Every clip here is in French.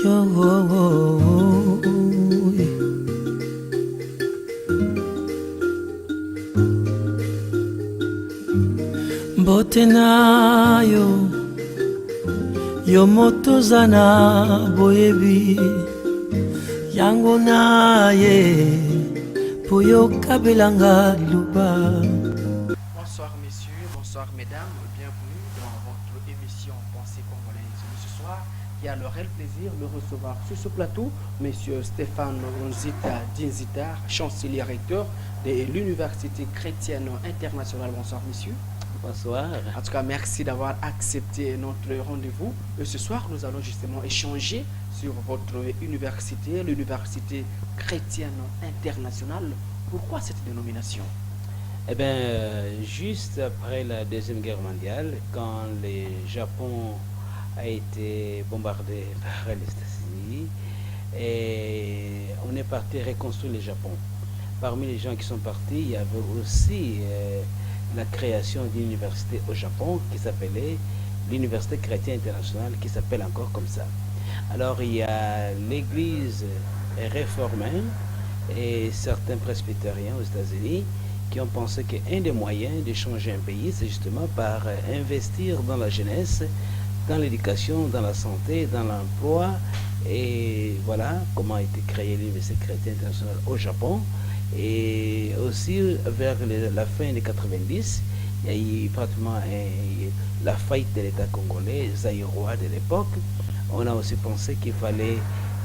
Yo, mbote na yo moto zana boyebi yango na ye po yo kabelanga luba. Bonsoir messieurs, bonsoir mesdames, bienvenue dans votre émission Pensée congolaise. Ce soir, il y a le réel plaisir de recevoir sur ce plateau monsieur Stéphane Nzita Dinzita, chancelier recteur de l'Université chrétienne internationale. Bonsoir monsieur. Bonsoir. En tout cas, merci d'avoir accepté notre rendez-vous. Et ce soir, nous allons justement échanger sur votre université, l'Université chrétienne internationale. Pourquoi cette dénomination? Eh bien, juste après la Deuxième Guerre mondiale, quand le Japon a été bombardé par les États-Unis, et on est parti reconstruire le Japon. Parmi les gens qui sont partis, il y avait aussi la création d'une université au Japon qui s'appelait l'Université chrétienne internationale, qui s'appelle encore comme ça. Alors, il y a l'Église réformée et certains presbytériens aux États-Unis qui ont pensé qu'un des moyens de changer un pays, c'est justement par investir dans la jeunesse, dans l'éducation, dans la santé, dans l'emploi. Et voilà comment a été créée l'Université chrétienne internationale au Japon. Et aussi, vers la fin des 90, il y a eu pratiquement la faillite de l'État congolais, zaïrois de l'époque. On a aussi pensé qu'il fallait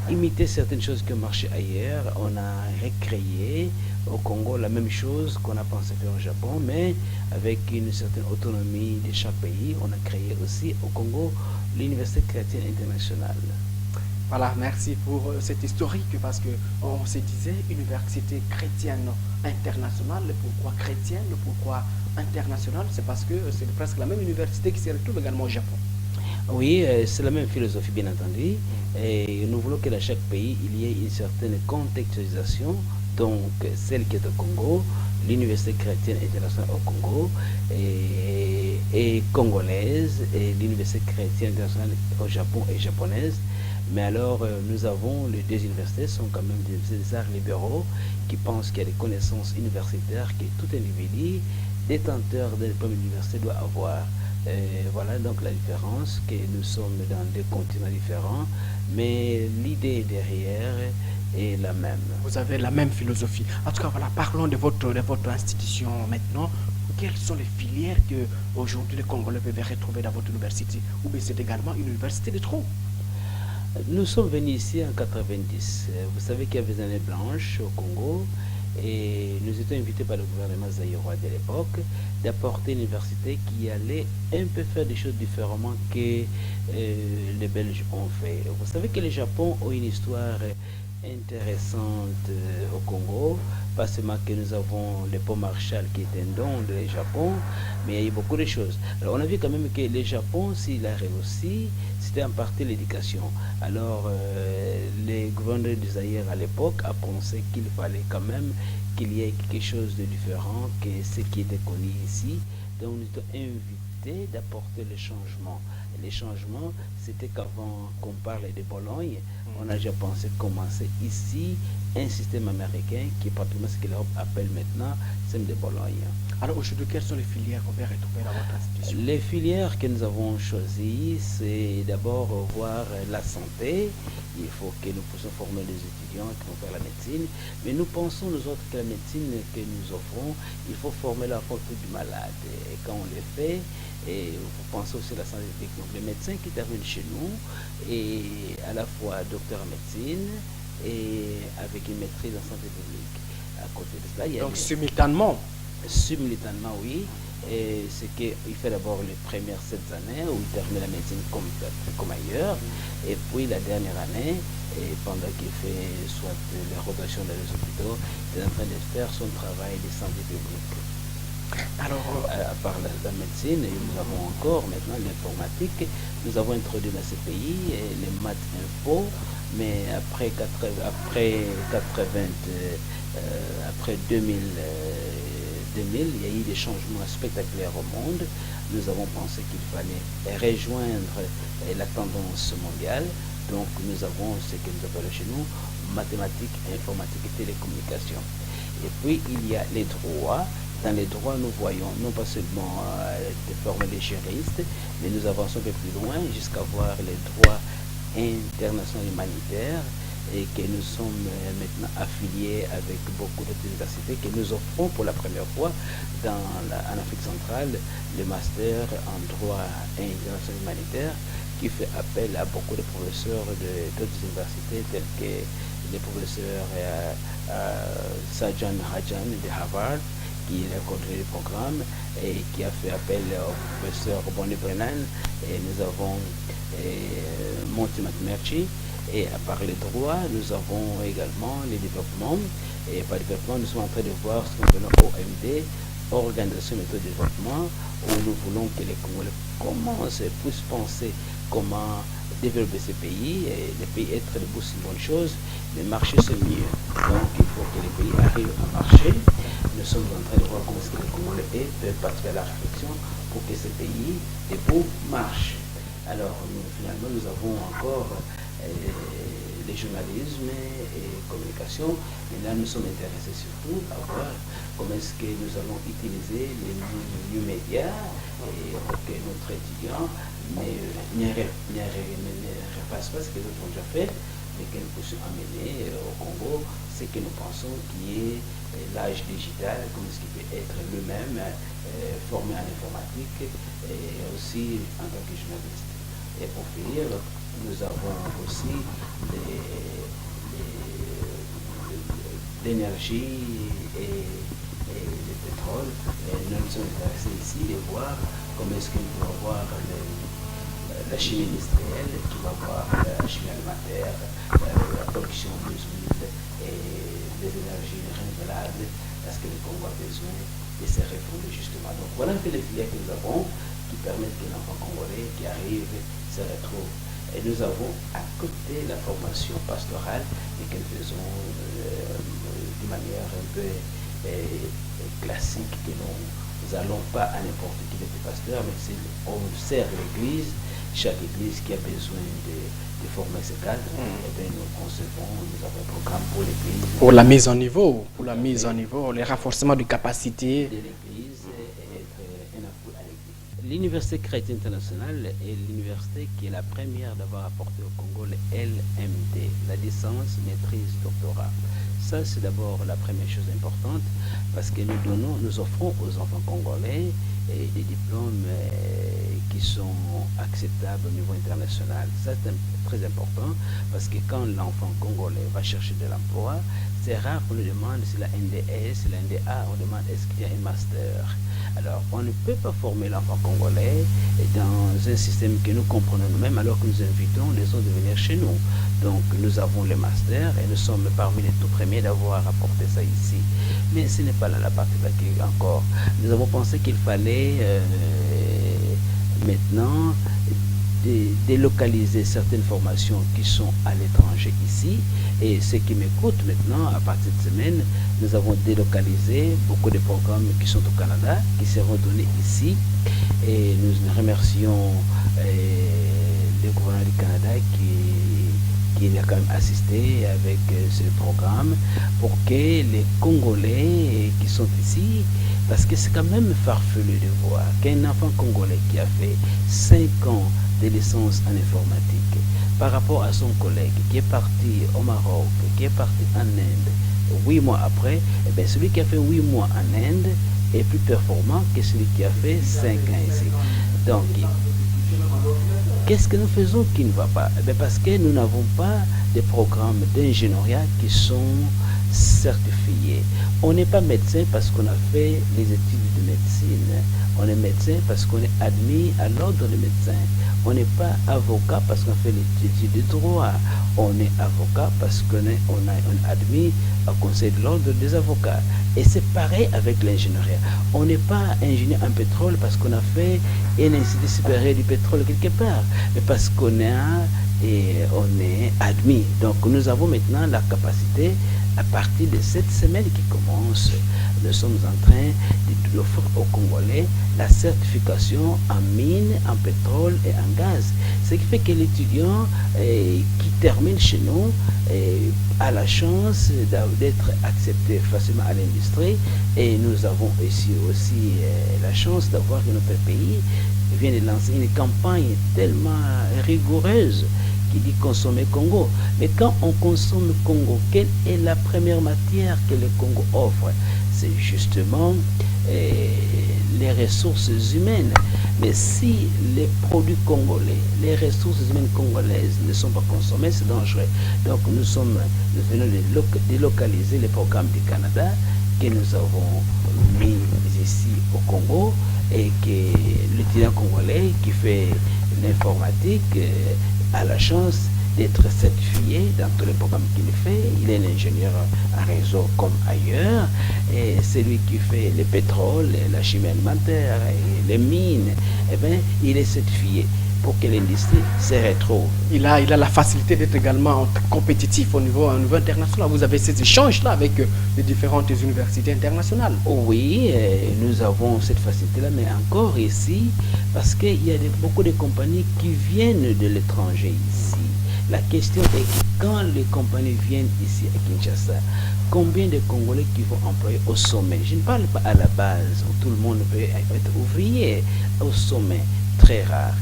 imiter certaines choses qui ont marché ailleurs. On a recréé au Congo la même chose qu'on a pensé faire au Japon, mais avec une certaine autonomie de chaque pays. On a créé aussi au Congo l'Université chrétienne internationale. Voilà, merci pour cette historique, parce qu'on se disait université chrétienne internationale. Pourquoi chrétienne? Pourquoi internationale? C'est parce que c'est presque la même université qui se retrouve également au Japon. Oui, c'est la même philosophie, bien entendu. Et nous voulons que dans chaque pays, il y ait une certaine contextualisation. Donc, celle qui est au Congo, l'Université chrétienne internationale au Congo, et congolaise, et l'Université chrétienne internationale au Japon et japonaise. Mais alors, nous avons, les deux universités sont quand même des arts libéraux qui pensent qu'il y a des connaissances universitaires que tout individu détenteur d'un diplôme universitaire doit avoir. Voilà donc la différence, que nous sommes dans deux continents différents, mais l'idée derrière est la même. Vous avez la même philosophie. En tout cas, voilà, parlons de votre institution maintenant. Quelles sont les filières que aujourd'hui les Congolais peuvent retrouver dans votre université? Ou bien c'est également une université de trop? Nous sommes venus ici en 90. Vous savez qu'il y avait des années blanches au Congo et nous étions invités par le gouvernement zaïrois de l'époque d'apporter une université qui allait un peu faire des choses différemment que les Belges ont fait. Vous savez que le Japon a une histoire intéressante au Congo, pas seulement que nous avons le pont Marshall qui est un don du Japon, mais il y a eu beaucoup de choses. Alors on a vu quand même que le Japon, s'il a réussi, c'était en partie l'éducation. Alors les gouverneurs du Zaïre à l'époque a pensé qu'il fallait quand même qu'il y ait quelque chose de différent que ce qui était connu ici. Donc nous étions invités d'apporter le changement. Et les changements, c'était qu'avant qu'on parle de Bologne, on a déjà pensé commencer ici un système américain qui est pratiquement ce que l'Europe appelle maintenant système de Bologne. Alors aujourd'hui, quelles sont les filières qu'on va retrouver dans votre institution? Les filières que nous avons choisies, c'est d'abord voir la santé. Il faut que nous puissions former les étudiants qui vont faire la médecine. Mais nous pensons, nous autres, que la médecine que nous offrons, il faut former la portée du malade. Et quand on le fait, et il faut penser aussi à la santé publique. Donc les médecins qui interviennent chez nous, et à la fois docteur en médecine, et avec une maîtrise en santé publique. À côté de cela, il y a donc simultanément? Simultanément, oui. Et c'est qu'il fait d'abord les premières 7 années où il termine la médecine comme ailleurs. Et puis la dernière année, et pendant qu'il fait soit la rotation dans les hôpitaux, il est en train de faire son travail de santé publique. Alors, à part la médecine, nous avons encore maintenant l'informatique. Nous avons introduit dans ce pays les maths info, mais après 2000, il y a eu des changements spectaculaires au monde. Nous avons pensé qu'il fallait rejoindre la tendance mondiale Donc nous avons ce que nous appelons chez nous mathématiques, informatique et télécommunications. Et puis il y a les droits. Dans les droits, nous voyons non pas seulement des formes de juristes, mais nous avançons un peu plus loin jusqu'à voir les droits internationaux humanitaires et que nous sommes maintenant affiliés avec beaucoup d'autres universités que nous offrons pour la première fois en Afrique centrale le master en droit international humanitaire qui fait appel à beaucoup de professeurs d'autres universités tels que le professeur Sajan Rajan de Harvard qui est le coordonnateur du programme et qui a fait appel au professeur Bonnie Brennan, et nous avons Monty McMurtry. Et à part les droits, nous avons également les développements. Et par développement, nous sommes en train de voir ce qu'on appelle OMD, Organisation Méthode de Développement, où nous voulons que les Congolais puissent penser comment développer ces pays. Et les pays être debout, c'est une bonne chose, mais marcher c'est mieux. Donc il faut que les pays arrivent à marcher. Nous sommes en train de voir comment est-ce que les Congolais peuvent participer à la réflexion pour que ces pays debout marchent. Alors finalement, nous avons encore les journalismes et communication, et là nous sommes intéressés surtout à voir comment est-ce que nous allons utiliser les new médias pour que notre étudiant ne repasse pas ce que les autres ont déjà fait, mais que nous puissions amener au Congo ce que nous pensons qui est l'âge digital, comment est-ce qu'il peut être lui-même formé en informatique et aussi en tant que journaliste. Et pour finir, nous avons aussi l'énergie et le pétrole. Et nous nous sommes intéressés ici de voir comment est-ce qu'il va avoir la chimie industrielle, qui va avoir la chimie alimentaire, la production d'huile et des énergies renouvelables, parce que le Congo a besoin de se refonder justement. Donc voilà un peu les filières que nous avons qui permettent que l'enfant congolais qui arrive se retrouve. Et nous avons à côté la formation pastorale et que nous faisons de manière un peu classique, que nous n'allons pas à n'importe qui être pasteur, mais on sert l'église, chaque église qui a besoin de former ses cadres, et bien nous concevons, nous avons un programme pour l'église. Pour la mise en niveau, le renforcement de capacité de l'église. L'Université chrétienne internationale est l'université qui est la première d'avoir apporté au Congo le LMD, la licence, maîtrise, doctorat. Ça, c'est d'abord la première chose importante parce que nous offrons aux enfants congolais des diplômes qui sont acceptables au niveau international. Ça, c'est très important parce que quand l'enfant congolais va chercher de l'emploi, c'est rare qu'on lui demande si la NDS, la NDA, on demande est-ce qu'il y a un master. Alors, on ne peut pas former l'enfant congolais dans un système que nous comprenons nous-mêmes alors que nous invitons les autres à venir chez nous. Donc, nous avons le master et nous sommes parmi les tout premiers d'avoir apporté ça ici. Mais ce n'est pas là la partie là encore. Nous avons pensé qu'il fallait maintenant délocaliser certaines formations qui sont à l'étranger ici. Et ce qui m'écoute maintenant, à partir de cette semaine, nous avons délocalisé beaucoup de programmes qui sont au Canada, qui seront donnés ici. Et nous remercions le gouvernement du Canada qui a quand même assisté avec ce programme pour que les Congolais qui sont ici, parce que c'est quand même farfelu de voir qu'un enfant congolais qui a fait 5 ans de licence en informatique par rapport à son collègue qui est parti au Maroc, qui est parti en Inde 8 mois après, eh bien, celui qui a fait 8 mois en Inde est plus performant que celui qui a fait 5 ans ici. Donc, qu'est-ce que nous faisons qui ne va pas? Eh bien, parce que nous n'avons pas de programmes d'ingénierie qui sont certifiés. On n'est pas médecin parce qu'on a fait les études de médecine. On est médecin parce qu'on est admis à l'ordre des médecins. On n'est pas avocat parce qu'on fait l'étude de droit. On est avocat parce qu'on est admis au conseil de l'ordre des avocats. Et c'est pareil avec l'ingénierie. On n'est pas ingénieur en pétrole parce qu'on a fait un institut supérieur du pétrole quelque part, mais parce qu'on est admis. Donc nous avons maintenant la capacité, à partir de cette semaine qui commence, nous sommes en train d'offrir aux Congolais la certification en mine, en pétrole et en gaz. Ce qui fait que l'étudiant qui termine chez nous a la chance d'être accepté facilement à l'industrie, et nous avons ici aussi la chance d'avoir que notre pays vient de lancer une campagne tellement rigoureuse qui dit consommer Congo. Mais quand on consomme Congo, quelle est la première matière que le Congo offre? C'est justement les ressources humaines. Mais si les produits congolais, les ressources humaines congolaises ne sont pas consommées, c'est dangereux. Donc nous venons de délocaliser les programmes du Canada que nous avons mis ici au Congo, et que l'étudiant congolais qui fait l'informatique a la chance d'être certifié dans tous les programmes qu'il fait. Il est un ingénieur à réseau comme ailleurs, et celui qui fait le pétrole, la chimie alimentaire, et les mines, eh bien, il est certifié pour que l'industrie se retrouve. Il a la facilité d'être également compétitif au niveau international. Vous avez ces échanges-là avec les différentes universités internationales. Oui, nous avons cette facilité-là, mais encore ici, parce qu'il y a beaucoup de compagnies qui viennent de l'étranger ici. La question est que quand les compagnies viennent ici à Kinshasa, combien de Congolais qui vont employer au sommet? Je ne parle pas à la base où tout le monde peut être ouvrier. Au sommet, très rare.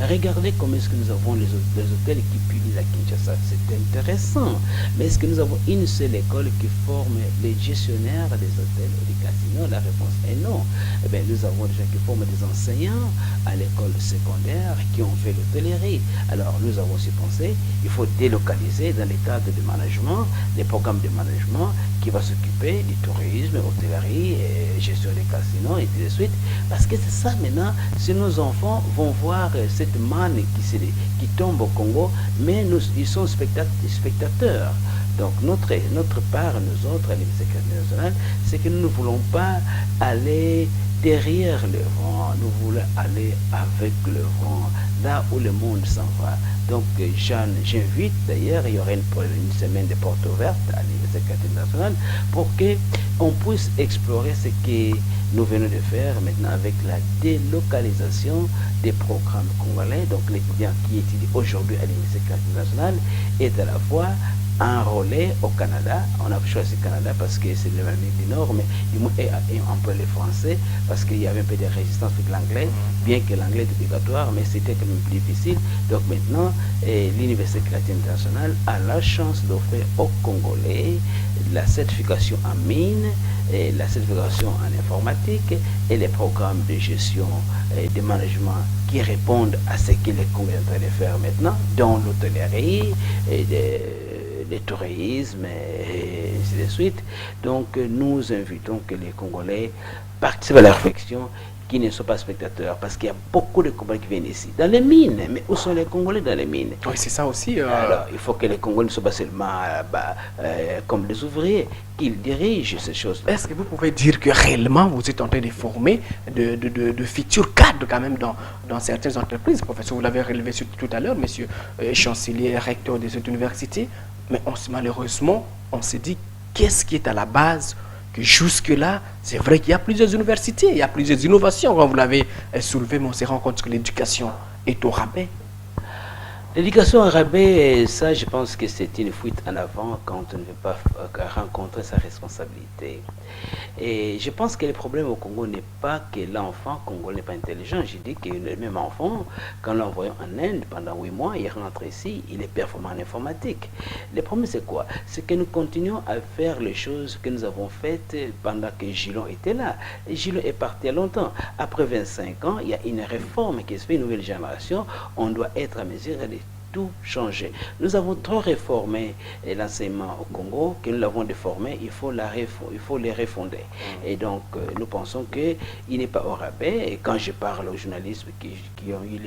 Regardez comment est-ce que nous avons les hôtels qui publient à Kinshasa. C'est intéressant. Mais est-ce que nous avons une seule école qui forme les gestionnaires des hôtels ou des casinos? La réponse est non. Eh bien, nous avons des gens qui forment des enseignants à l'école secondaire qui ont fait l'hôtellerie. Alors, nous avons aussi pensé qu'il faut délocaliser dans les cadres de management, des programmes de management qui va s'occuper du tourisme, hôtellerie, gestion des casinos et ainsi de suite. Parce que c'est ça maintenant, si nos enfants vont voir cette manne qui tombe au Congo, mais ils sont spectateurs. Donc notre part, nous autres, à l'Université nationale, c'est que nous ne voulons pas aller derrière le vent, nous voulons aller avec le vent, là où le monde s'en va. Donc j'invite d'ailleurs, il y aura une semaine de portes ouvertes à l'Université nationale pour qu'on puisse explorer ce que nous venons de faire maintenant avec la délocalisation des programmes congolais. Donc l'étudiant qui étudie aujourd'hui à l'Université nationale est à la fois enrôlé au Canada. On a choisi le Canada parce que c'est l'Amérique du Nord, mais du moins un peu le français parce qu'il y avait un peu de résistance avec l'anglais, bien que l'anglais est obligatoire, mais c'était quand même plus difficile. Donc maintenant, l'Université chrétienne internationale a la chance d'offrir aux Congolais la certification en mine, et la certification en informatique et les programmes de gestion et de management qui répondent à ce que les Congolais sont en train de faire maintenant, dont l'hôtellerie et le tourisme et ainsi de suite. Donc nous invitons que les Congolais participent à la réflexion, qui ne sont pas spectateurs, parce qu'il y a beaucoup de Congolais qui viennent ici, dans les mines. Mais où sont les Congolais dans les mines? Oui, c'est ça aussi. Alors, il faut que les Congolais ne soient pas seulement comme des ouvriers, qu'ils dirigent ces choses-là. Est-ce que vous pouvez dire que réellement vous êtes en train de former de futurs cadres quand même dans certaines entreprises? Professeur, vous l'avez relevé tout à l'heure, monsieur chancelier, recteur de cette université, mais malheureusement, on s'est dit, qu'est-ce qui est à la base? Que jusque-là, c'est vrai qu'il y a plusieurs universités, il y a plusieurs innovations, comme vous l'avez soulevé, mais on se rend compte que l'éducation est au rabais. L'éducation au rabais, ça, je pense que c'est une fuite en avant quand on ne veut pas rencontrer sa responsabilité. Et je pense que le problème au Congo n'est pas que l'enfant congolais n'est pas intelligent. Je dis que le même enfant, quand l'envoyons en Inde pendant 8 mois, il rentre ici, il est performant en informatique. Le problème, c'est quoi? C'est que nous continuons à faire les choses que nous avons faites pendant que Gillon était là. Et Gillon est parti il y a longtemps. Après 25 ans, il y a une réforme qui se fait, une nouvelle génération. On doit être à mesure de tout changer. Nous avons trop réformé l'enseignement au Congo, que nous l'avons déformé, il faut les refonder. Et donc, nous pensons qu'il n'est pas au rabais. Et quand je parle aux journalistes qui ont eu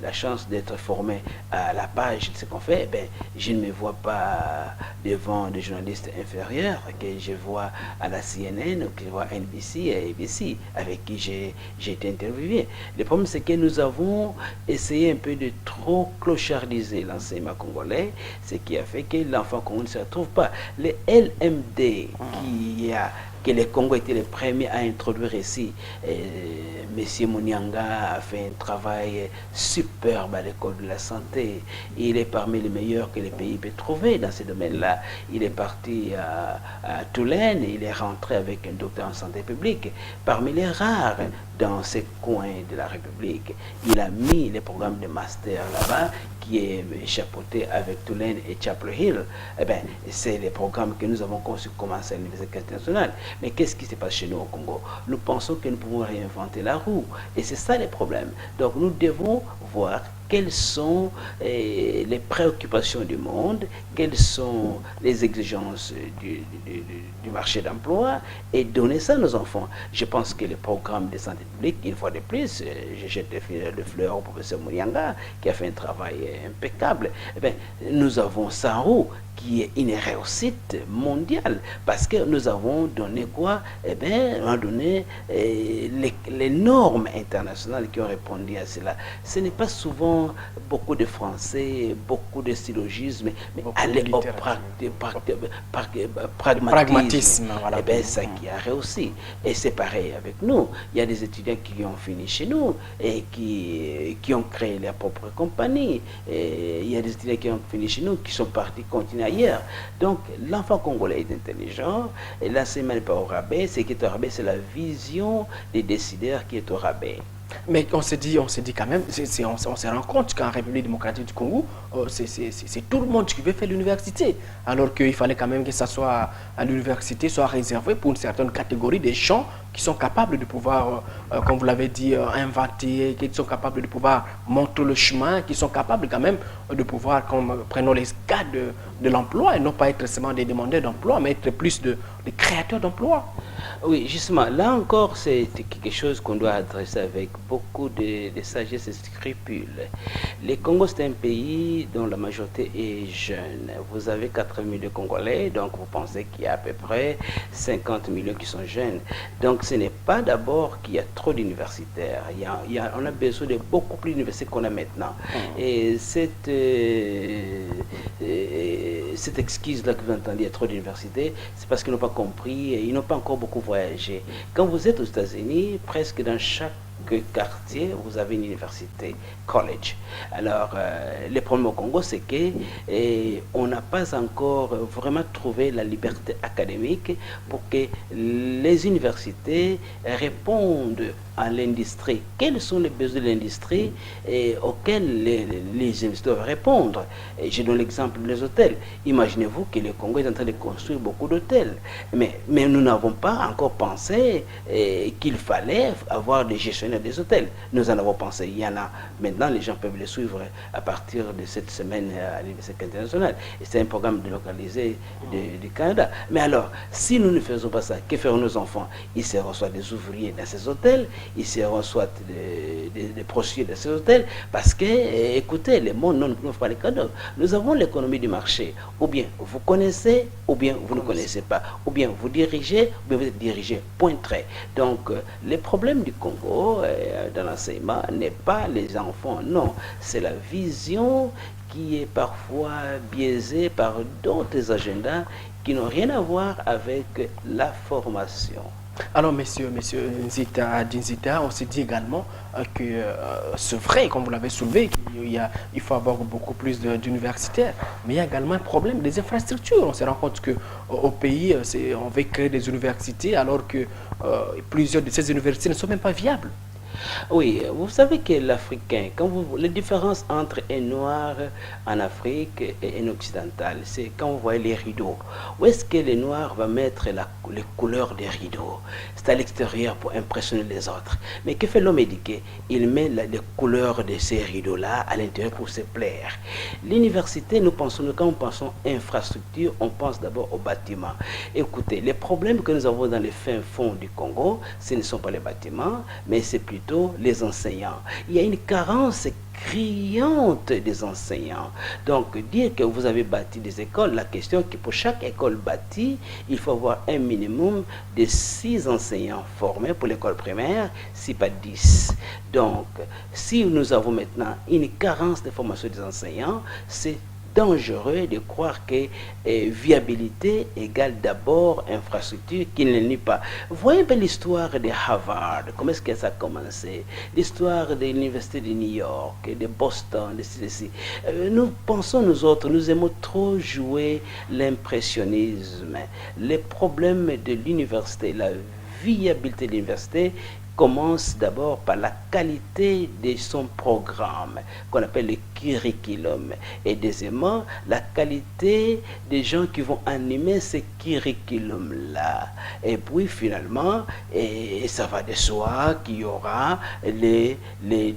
la chance d'être formés à la page de ce qu'on fait, ben, je ne me vois pas devant des journalistes inférieurs que je vois à la CNN ou que je vois à NBC et ABC, avec qui j'ai été interviewé. Le problème, c'est que nous avons essayé un peu de trop clochardiser l'enseignement congolais, ce qui a fait que l'enfant congolais ne se retrouve pas. Le LMD qui a que le Congo était le premier à introduire ici. Monsieur Mounianga a fait un travail superbe à l'école de la santé. Il est parmi les meilleurs que le pays peut trouver dans ce domaine-là. Il est parti à Tulane, il est rentré avec un docteur en santé publique, parmi les rares dans ces coins de la République. Il a mis les programmes de master là-bas, qui est chapeauté avec Tulane et Chapel Hill. Eh bien, c'est les programmes que nous avons conçus commencer à l'Université internationale. Mais qu'est-ce qui se passe chez nous au Congo? Nous pensons que nous pouvons réinventer la roue. Et c'est ça le problème. Donc nous devons voir quelles sont les préoccupations du monde, quelles sont les exigences du marché d'emploi et donner ça à nos enfants. Je pense que le programme de santé publique, une fois de plus, je jette le fleur au professeur Mouyanga qui a fait un travail impeccable. Eh bien, nous avons ça en haut, qui est une réussite mondiale parce que nous avons donné quoi? Eh bien, on a donné les normes internationales qui ont répondu à cela. Ce n'est pas souvent beaucoup de français, beaucoup de syllogismes, mais aller au pragmatisme. Voilà. Eh bien, ça qui a réussi. Et c'est pareil avec nous. Il y a des étudiants qui ont fini chez nous et qui ont créé leur propre compagnie. Et il y a des étudiants qui ont fini chez nous, qui sont partis continuer ailleurs. Donc, l'enfant congolais est intelligent, et l'enseignement n'est pas au rabais. Ce qui est au rabais, c'est la vision des décideurs qui est au rabais. Mais on se dit quand même, on se rend compte qu'en République démocratique du Congo, c'est tout le monde qui veut faire l'université. Alors qu'il fallait quand même que ça soit à l'université, soit réservé pour une certaine catégorie de gens qui sont capables de pouvoir, comme vous l'avez dit, inventer, qui sont capables de pouvoir montrer le chemin, qui sont capables quand même de pouvoir, comme prenons les cas de l'emploi, et non pas être seulement des demandeurs d'emploi, mais être plus des créateurs d'emploi. Oui, justement, là encore, c'est quelque chose qu'on doit adresser avec beaucoup de sagesse et scrupules. Le Congo, c'est un pays dont la majorité est jeune. Vous avez 4 millions de Congolais, donc vous pensez qu'il y a à peu près 50 millions qui sont jeunes. Donc ce n'est pas d'abord qu'il y a trop d'universitaires. On a besoin de beaucoup plus d'universités qu'on a maintenant. Et cette excuse-là que vous entendez, il y a trop d'universités, c'est parce qu'ils n'ont pas compris, et ils n'ont pas encore beaucoup voyagé. Quand vous êtes aux États-Unis, presque dans chaque quartier, vous avez une université, college. Alors, le problème au Congo, c'est que on n'a pas encore vraiment trouvé la liberté académique pour que les universités répondent à l'industrie. Quels sont les besoins de l'industrie auxquels les investisseurs doivent répondre? Et je donne l'exemple des hôtels. Imaginez-vous que le Congo est en train de construire beaucoup d'hôtels. Mais nous n'avons pas encore pensé qu'il fallait avoir des gestionnaires des hôtels. Nous en avons pensé. Il y en a. Maintenant, les gens peuvent les suivre à partir de cette semaine à l'Université internationale. Et c'est un programme délocalisé du Canada. Mais alors, si nous ne faisons pas ça, que feront nos enfants? Ils seront soit des ouvriers dans ces hôtels, ils seront soit des prostituées dans ces hôtels, parce que, écoutez, le monde n'offre pas les cadeaux. Nous avons l'économie du marché. Ou bien vous connaissez, ou bien vous ne connaissez pas. Ou bien vous dirigez, ou bien vous êtes dirigé. Point trait. Donc, le problème du Congo dans l'enseignement n'est pas les enfants, non. C'est la vision qui est parfois biaisée par d'autres agendas qui n'ont rien à voir avec la formation. Alors, monsieur Dinzita, on s'est dit également que c'est vrai, comme vous l'avez soulevé, qu'il faut avoir beaucoup plus d'universitaires, mais il y a également un problème des infrastructures. On se rend compte qu'au pays, on veut créer des universités alors que plusieurs de ces universités ne sont même pas viables. Oui, vous savez que l'Africain, les différences entre un noir en Afrique et un occidental, c'est quand vous voyez les rideaux. Où est-ce que le noir va mettre les couleurs des rideaux? C'est à l'extérieur pour impressionner les autres. Mais que fait l'homme éduqué? Il met les couleurs de ces rideaux-là à l'intérieur pour se plaire. L'université, quand nous pensons infrastructure, on pense d'abord au bâtiment. Écoutez, les problèmes que nous avons dans les fins fonds du Congo, ce ne sont pas les bâtiments, mais c'est plutôt les enseignants. Il y a une carence criante des enseignants. Donc, dire que vous avez bâti des écoles, la question est que pour chaque école bâtie, il faut avoir un minimum de 6 enseignants formés pour l'école primaire, si pas 10. Donc, si nous avons maintenant une carence de formation des enseignants, c'est dangereux de croire que viabilité égale d'abord infrastructure qui ne nie pas. Voyez un peu l'histoire de Harvard, comment est-ce que ça a commencé, l'histoire de l'université de New York, de Boston, de ceci. Nous pensons, nous autres, nous aimons trop jouer l'impressionnisme. Les problèmes de l'université, la viabilité de l'université commence d'abord par la qualité de son programme, qu'on appelle le curriculum. Et deuxièmement, la qualité des gens qui vont animer ce curriculum-là. Et puis finalement, et ça va de soi qu'il y aura les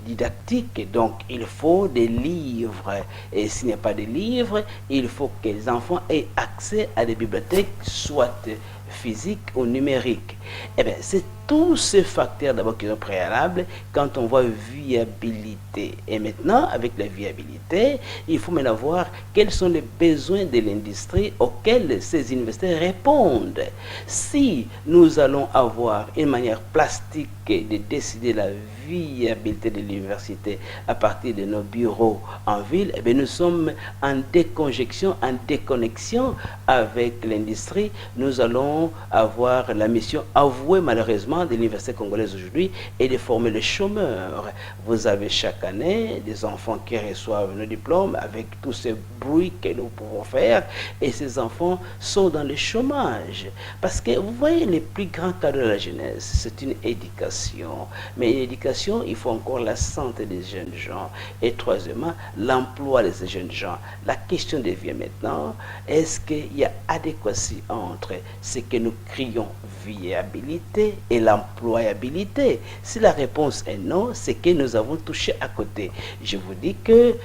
didactiques. Donc il faut des livres. Et s'il n'y a pas de livres, il faut que les enfants aient accès à des bibliothèques, soit physiques ou numériques. Eh bien, c'est tous ces facteurs d'abord qui sont préalables quand on voit viabilité. Et maintenant, avec la viabilité, il faut maintenant voir quels sont les besoins de l'industrie auxquels ces universités répondent. Si nous allons avoir une manière plastique de décider la viabilité de l'université à partir de nos bureaux en ville, eh bien, nous sommes en déconjection, en déconnexion avec l'industrie. Nous allons avoir la mission avouée malheureusement de l'université congolaise aujourd'hui est de former les chômeurs. Vous avez chaque année des enfants qui reçoivent nos diplômes avec tous ces bruits que nous pouvons faire et ces enfants sont dans le chômage. Parce que vous voyez, les plus grands cadeaux de la jeunesse, c'est une éducation. Mais l'éducation, il faut encore la santé des jeunes gens. Et troisièmement, l'emploi de ces jeunes gens. La question devient maintenant, est-ce qu'il y a adéquation entre ce que nous crions viabilité et l'employabilité? Si la réponse est non, c'est que nous avons touché à côté. Je vous dis que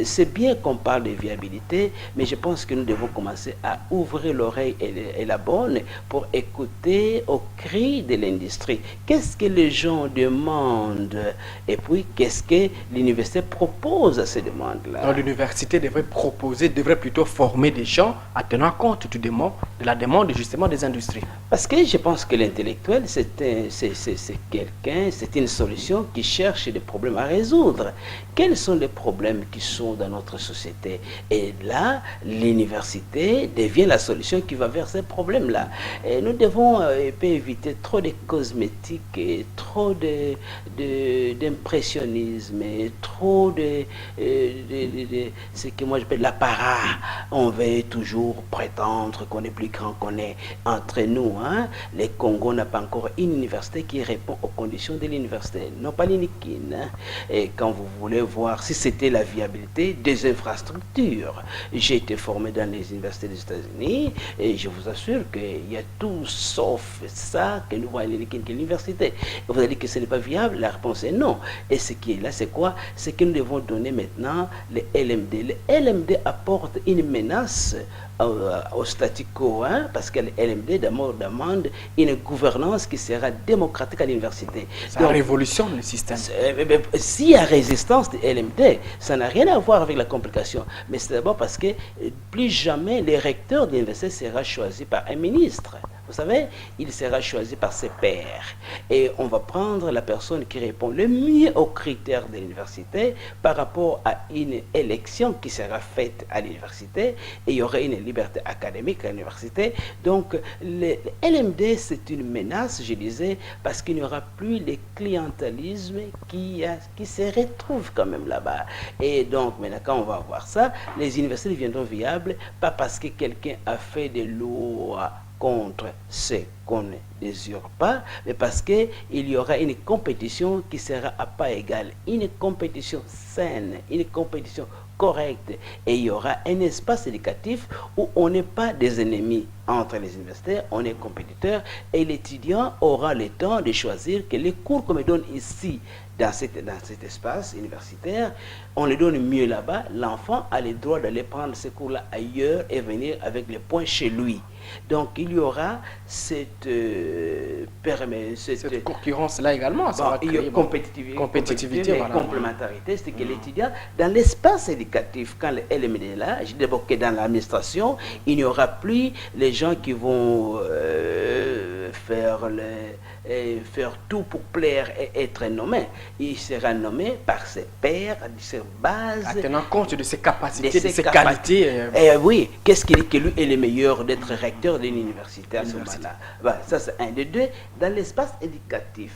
c'est bien qu'on parle de viabilité, mais je pense que nous devons commencer à ouvrir l'oreille et la bonne pour écouter au cri de l'industrie. Qu'est-ce que les gens demandent et puis qu'est-ce que l'université propose à ces demandes-là? L'université devrait plutôt former des gens en tenant compte de la demande justement des industries. Parce que je pense que l'intellectuel, c'est quelqu'un, c'est une solution qui cherche des problèmes à résoudre. Quels sont les problèmes qui sont dans notre société? Et là, l'université devient la solution qui va vers ces problèmes-là. Et nous devons éviter trop de cosmétiques, et trop d'impressionnisme, et trop de ce que moi j'appelle l'apparat. On veut toujours prétendre qu'on est plus grand qu'on est entre nous. Hein? Le Congo n'a pas encore une université qui répond aux conditions de l'université. Non pas l'INIKIN. Hein? Et quand vous voulez voir si c'était la viabilité des infrastructures, j'ai été formé dans les universités des États-Unis et je vous assure qu'il y a tout sauf ça que nous voyons à l'INIKIN, qui est l'université. Vous allez dire que ce n'est pas viable? La réponse est non. Et ce qui est là, c'est quoi? C'est que nous devons donner maintenant les LMD. Les LMD apportent une menace au statu quo, hein, parce que le LMD d'abord demande une gouvernance qui sera démocratique à l'université. Ça révolutionne le système. S'il y a résistance de LMD, ça n'a rien à voir avec la complication, mais c'est d'abord parce que plus jamais le recteur de l'université sera choisi par un ministre. Vous savez, il sera choisi par ses pairs. Et on va prendre la personne qui répond le mieux aux critères de l'université par rapport à une élection qui sera faite à l'université. Et il y aura une liberté académique à l'université. Donc, le LMD, c'est une menace, je disais, parce qu'il n'y aura plus le clientélisme qui se retrouve quand même là-bas. Et donc, maintenant, quand on va voir ça, les universités deviendront viables, pas parce que quelqu'un a fait des lois contre ce qu'on ne désire pas, mais parce qu'il y aura une compétition qui sera à pas égal, une compétition saine, une compétition correcte, et il y aura un espace éducatif où on n'est pas des ennemis entre les universitaires, on est compétiteurs, et l'étudiant aura le temps de choisir que les cours qu'on me donne ici, dans cet espace universitaire, on les donne mieux là-bas. L'enfant a le droit d'aller prendre ce cours-là ailleurs et venir avec les points chez lui. Donc il y aura cette concurrence-là également. Ça va créer compétitivité, voilà. Complémentarité, c'est que l'étudiant, dans l'espace éducatif, quand le LMD est là, je dis d'abord que dans l'administration, il n'y aura plus les gens qui vont faire tout pour plaire et être nommé. Il sera nommé par ses pairs, sur base... En tenant compte de ses capacités, de ses qualités. Oui, qu'est-ce qui dit que lui est le meilleur d'être recteur d'une université à ce moment-là? Ça, c'est un des deux. Dans l'espace éducatif,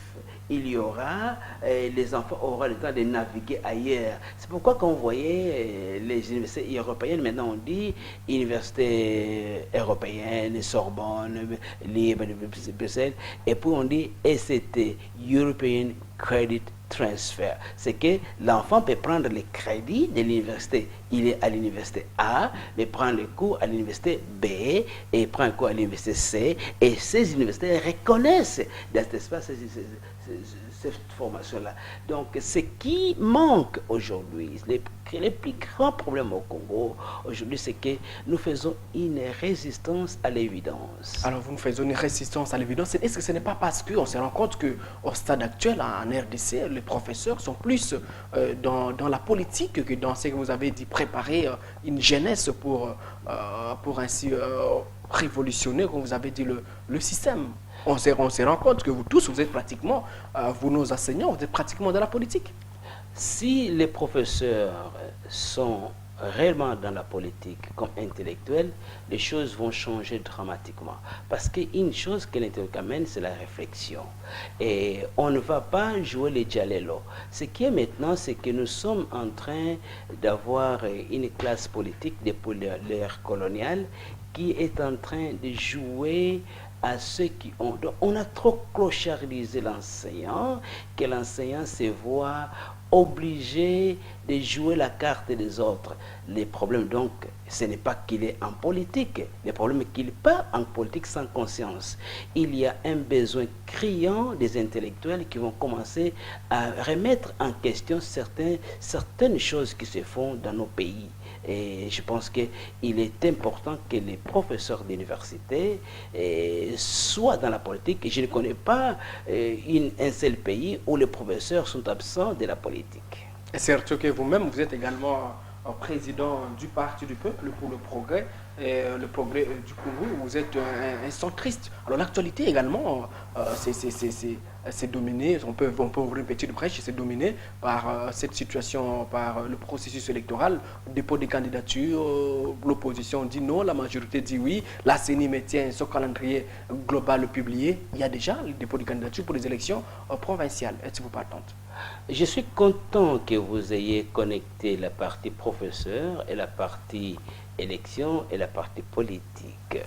il y aura, les enfants auront le temps de naviguer ailleurs. C'est pourquoi quand vous voyez les universités européennes, maintenant on dit université européenne, Sorbonne, Libre, Bruxelles, et puis on dit ECT, European Credit Transfer. C'est que l'enfant peut prendre les crédits de l'université. Il est à l'université A, mais prend le cours à l'université B, et prend un cours à l'université C, et ces universités reconnaissent dans cet espace cette formation-là. Donc, ce qui manque aujourd'hui, les plus grands problèmes au Congo, aujourd'hui, c'est que nous faisons une résistance à l'évidence. Alors, vous nous faisons une résistance à l'évidence. Est-ce que ce n'est pas parce qu'on se rend compte qu'au stade actuel, en RDC, les professeurs sont plus dans la politique que dans ce que vous avez dit, préparer une jeunesse pour ainsi révolutionner, comme vous avez dit, le système? On se rend compte que vous tous, vous êtes pratiquement, vous nos enseignants, vous êtes pratiquement dans la politique. Si les professeurs sont réellement dans la politique comme intellectuels, les choses vont changer dramatiquement. Parce qu'une chose que l'intellectuel amène, c'est la réflexion. Et on ne va pas jouer les dialélos. Ce qui est maintenant, c'est que nous sommes en train d'avoir une classe politique depuis l'ère coloniale qui est en train de jouer à ceux qui ont... Donc, on a trop clochardisé l'enseignant, que l'enseignant se voit obligé de jouer la carte des autres. Les problèmes, donc, ce n'est pas qu'il est en politique, le problème est qu'il n'est pas en politique sans conscience. Il y a un besoin criant des intellectuels qui vont commencer à remettre en question certaines choses qui se font dans nos pays. Et je pense qu'il est important que les professeurs d'université soient dans la politique. Et je ne connais pas un seul pays où les professeurs sont absents de la politique. Et surtout que vous-même, vous êtes également président du Parti du Peuple pour le progrès, du Congo. Vous êtes un centriste. Alors l'actualité également, c'est dominé, on peut ouvrir une petite brèche, c'est dominé par cette situation, par le processus électoral, dépôt des candidatures, l'opposition dit non, la majorité dit oui, la CENI maintient son calendrier global publié. Il y a déjà le dépôt des candidatures pour les élections provinciales. Êtes-vous partante? Je suis content que vous ayez connecté la partie professeur et la partie élection et la partie politique.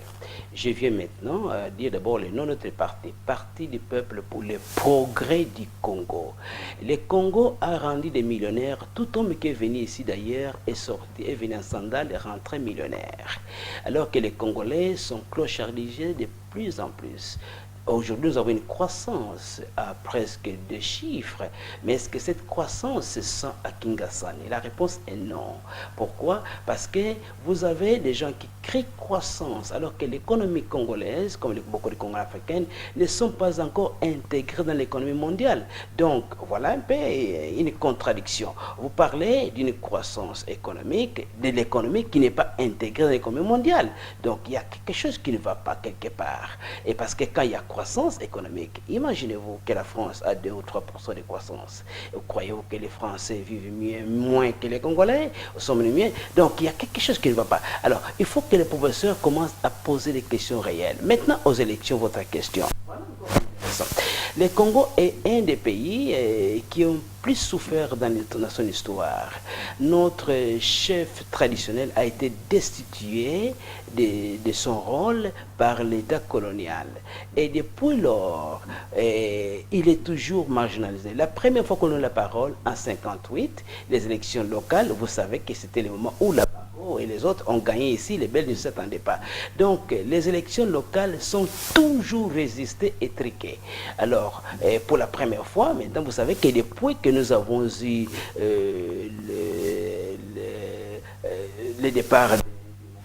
Je viens maintenant à dire d'abord le nom de notre parti, Parti du Peuple pour le progrès du Congo. Le Congo a rendu des millionnaires, tout homme qui est venu ici d'ailleurs est sorti, est venu en sandales et rentré millionnaire. Alors que les Congolais sont clochardisés de plus en plus. Aujourd'hui, nous avons une croissance à presque 2 chiffres. Mais est-ce que cette croissance se sent à Kingasani? La réponse est non. Pourquoi? Parce que vous avez des gens qui crient croissance, alors que l'économie congolaise, comme beaucoup de Congolais africains, ne sont pas encore intégrés dans l'économie mondiale. Donc, voilà un peu une contradiction. Vous parlez d'une croissance économique, de l'économie qui n'est pas intégrée dans l'économie mondiale. Donc, il y a quelque chose qui ne va pas quelque part. Et parce que quand il y a croissance économique, imaginez-vous que la France a 2 ou 3% de croissance. Croyez-vous que les Français vivent moins que les Congolais? Sommes-nous mieux? Donc il y a quelque chose qui ne va pas. Alors il faut que les professeurs commencent à poser des questions réelles. Maintenant aux élections, votre question. Le Congo est un des pays qui ont plus souffert dans son histoire. Notre chef traditionnel a été destitué de son rôle par l'État colonial. Et depuis lors, il est toujours marginalisé. La première fois qu'on a eu la parole, en 1958, les élections locales, vous savez que c'était le moment où la et les autres ont gagné ici, les Belges ne s'attendaient pas. Donc, les élections locales sont toujours résistées et triquées. Alors, pour la première fois, maintenant, vous savez que depuis que nous avons eu le départ de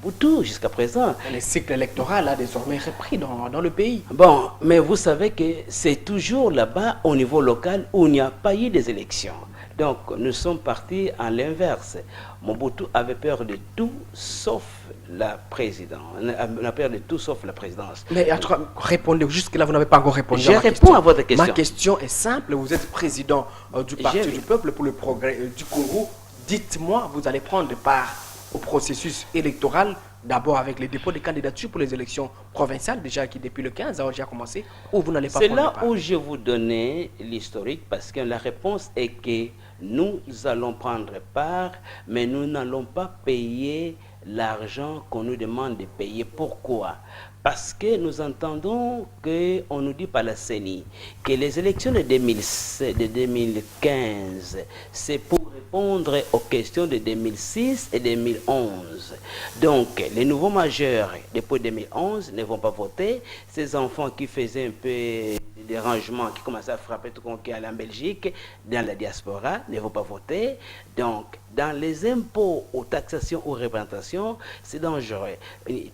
Mobutu jusqu'à présent, le cycle électoral a désormais repris dans le pays. Bon, mais vous savez que c'est toujours là-bas, au niveau local, où il n'y a pas eu des élections. Donc, nous sommes partis à l'inverse. Mobutu avait peur de tout sauf la présidence. On a peur de tout sauf la présidence. Mais répondez, jusque-là, vous n'avez pas encore répondu Je à ma réponds question. à votre question. Ma question est simple. Vous êtes président du Parti du Peuple pour le Progrès du Congo. Dites-moi, vous allez prendre part au processus électoral, d'abord avec les dépôts de candidatures pour les élections provinciales, déjà qui depuis le 15 a déjà commencé, ou vous n'allez pas C'est prendre là part? où je vous donnais l'historique, parce que la réponse est que nous allons prendre part, mais nous n'allons pas payer l'argent qu'on nous demande de payer. Pourquoi? Parce que nous entendons qu'on nous dit par la CENI que les élections de 2015, c'est pour répondre aux questions de 2006 et 2011. Donc, les nouveaux majeurs depuis 2011 ne vont pas voter. Ces enfants qui faisaient un peu de dérangement, qui commençaient à frapper tout le monde qui allait en Belgique, dans la diaspora, ne vont pas voter. Donc, dans les impôts, aux taxations, aux représentations, c'est dangereux.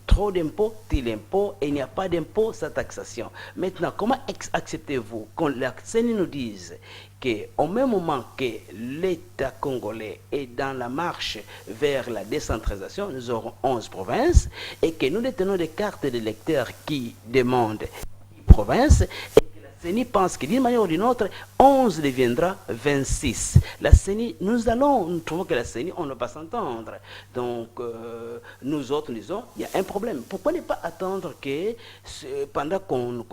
Trop d'impôts, til impôt, et il n'y a pas d'impôt sans taxation. Maintenant, comment acceptez-vous qu'on la CENI nous dise qu'au même moment que l'État congolais est dans la marche vers la décentralisation, nous aurons 11 provinces, et que nous détenons des cartes d'électeurs qui demandent 10 provinces, et que la CENI pense que d'une manière ou d'une autre, 11 deviendra 26. La CENI, nous trouvons que la CENI, on ne va pas s'entendre. Donc, nous autres, nous disons, il y a un problème. Pourquoi ne pas attendre que, pendant qu'on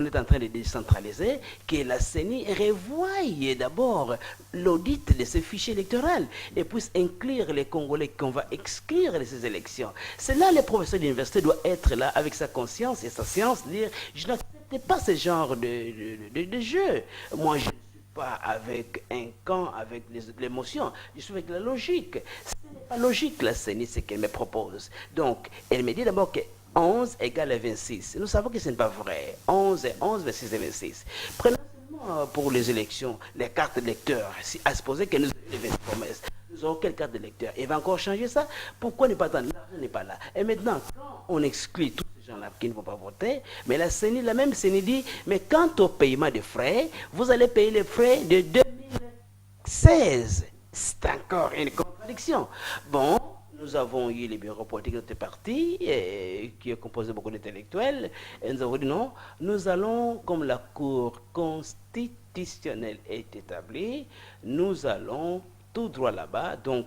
est en train de décentraliser, que la CENI revoie d'abord l'audit de ces fichiers électoraux et puisse inclure les Congolais qu'on va exclure de ces élections. C'est là le professeur d'université doit être là avec sa conscience et sa science, dire, je n'accepte pas ce genre de jeu. Moi, je ne suis pas avec un camp, avec l'émotion, je suis avec la logique. Ce n'est pas logique, la CENI, ce qu'elle me propose. Donc, elle me dit d'abord que 11 égale à 26. Nous savons que ce n'est pas vrai. 11 et 11, 26 et 26. Prenons seulement pour les élections, les cartes de lecteurs. À supposer que nous avons les 20 promesses. Nous aurons quelle carte de lecteur? Il va encore changer ça? Pourquoi ne pas attendre? L'argent n'est pas là. Et maintenant, quand on exclut tous ces gens-là qui ne vont pas voter, mais la CENI, la même CENI dit, mais quant au paiement des frais, vous allez payer les frais de 2016. C'est encore une contradiction. Bon, nous avons eu les bureaux politiques de notre parti, qui est composé de beaucoup d'intellectuels, et nous avons dit non, nous allons, comme la Cour constitutionnelle est établie, nous allons tout droit là-bas. Donc,